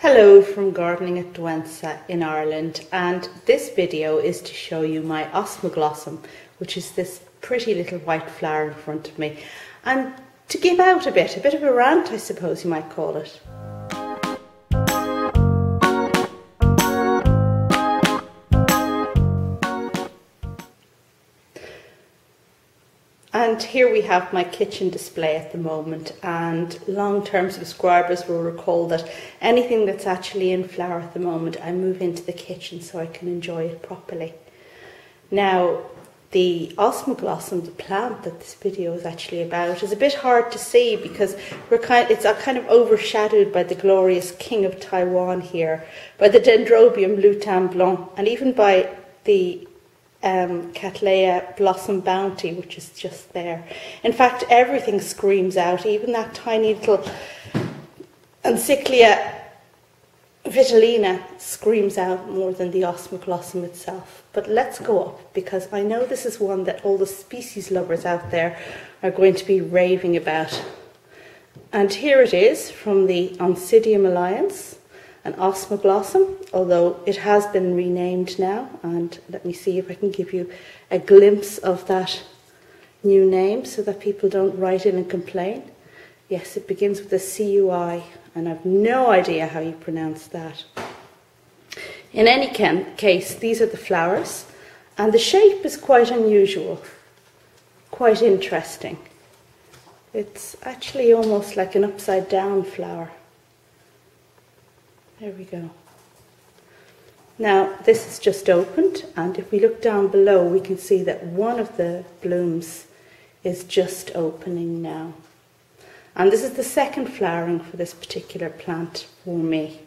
Hello from Gardening at Douentza in Ireland, and this video is to show you my Osmoglossum, which is this pretty little white flower in front of me, and to give out a bit of a rant, I suppose you might call it. And here we have my kitchen display at the moment, and long-term subscribers will recall that anything that's actually in flower at the moment I move into the kitchen so I can enjoy it properly. Now the Osmoglossum, the plant that this video is actually about, is a bit hard to see because it's kind of overshadowed by the glorious King of Taiwan here, by the Dendrobium, Lutin, Blanc, and even by the Cattleya blossom bounty, which is just there. In fact, everything screams out, even that tiny little Encyclia vitellina screams out more than the Osmoglossum itself. But let's go up, because I know this is one that all the species lovers out there are going to be raving about. And here it is from the Oncidium Alliance, an Osmoglossum, although it has been renamed now, and let me see if I can give you a glimpse of that new name so that people don't write in and complain. Yes, it begins with a C-U-I, and I've no idea how you pronounce that. In any case, these are the flowers, and the shape is quite unusual, quite interesting. It's actually almost like an upside down flower. There we go. Now this is just opened, and if we look down below we can see that one of the blooms is just opening now. And this is the second flowering for this particular plant for me.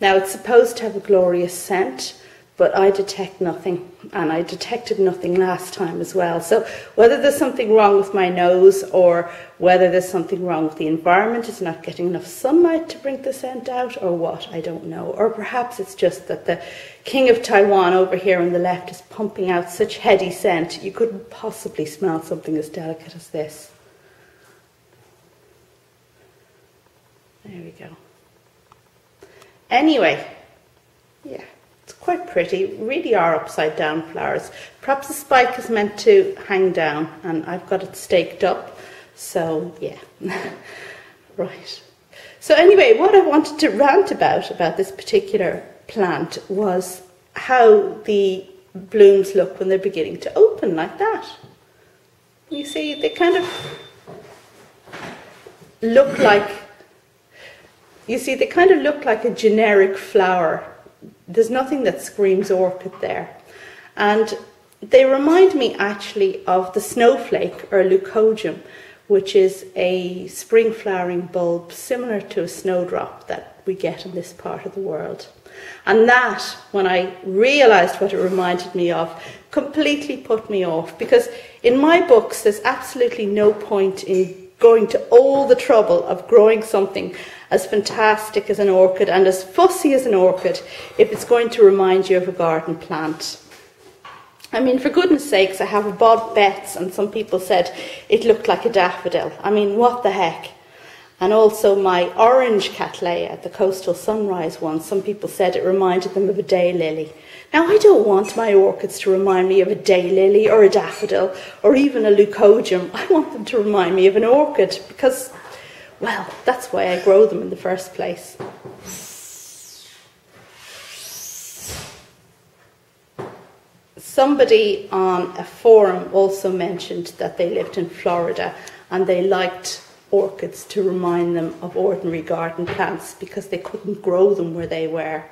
Now it's supposed to have a glorious scent, but I detect nothing, and I detected nothing last time as well. So whether there's something wrong with my nose, or whether there's something wrong with the environment, it's not getting enough sunlight to bring the scent out, or what, I don't know. Or perhaps it's just that the King of Taiwan over here on the left is pumping out such heady scent, you couldn't possibly smell something as delicate as this. There we go. Anyway, yeah. It's quite pretty, really are upside down flowers. Perhaps the spike is meant to hang down, and I've got it staked up, so yeah. Right. So anyway, what I wanted to rant about this particular plant was how the blooms look when they're beginning to open like that. You see, they kind of look like, a generic flower. There's nothing that screams orchid there. And they remind me actually of the snowflake, or leucodium, which is a spring flowering bulb similar to a snowdrop that we get in this part of the world. And that, when I realised what it reminded me of, completely put me off, because in my books there's absolutely no point in going to all the trouble of growing something as fantastic as an orchid and as fussy as an orchid if it's going to remind you of a garden plant. I mean, for goodness sakes, I have a Bob Betts, and some people said it looked like a daffodil. I mean, what the heck? And also my orange Cattleya, the coastal sunrise one, some people said it reminded them of a daylily. Now, I don't want my orchids to remind me of a daylily or a daffodil or even a leucodium. I want them to remind me of an orchid because, well, that's why I grow them in the first place. Somebody on a forum also mentioned that they lived in Florida and they liked orchids to remind them of ordinary garden plants because they couldn't grow them where they were.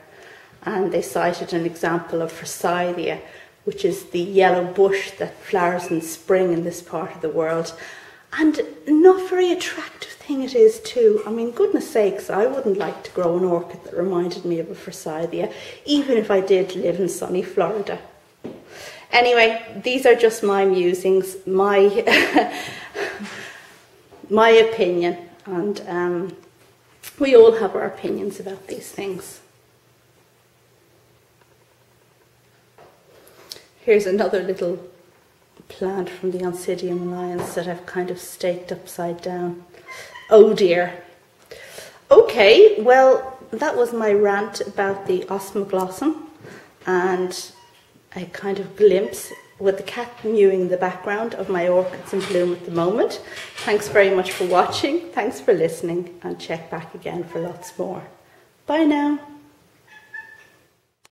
And they cited an example of Brassolaeliocattleya, which is the yellow bush that flowers in spring in this part of the world. And not very attractive thing it is too. I mean, goodness sakes, I wouldn't like to grow an orchid that reminded me of a Brassolaeliocattleya, even if I did live in sunny Florida. Anyway, these are just my musings, my my opinion, and we all have our opinions about these things. Here's another little plant from the Oncidium Alliance that I've kind of staked upside down. Oh dear. Okay, well, that was my rant about the Osmoglossum and a kind of glimpse with the cat mewing in the background of my orchids in bloom at the moment. Thanks very much for watching, thanks for listening, and check back again for lots more. Bye now.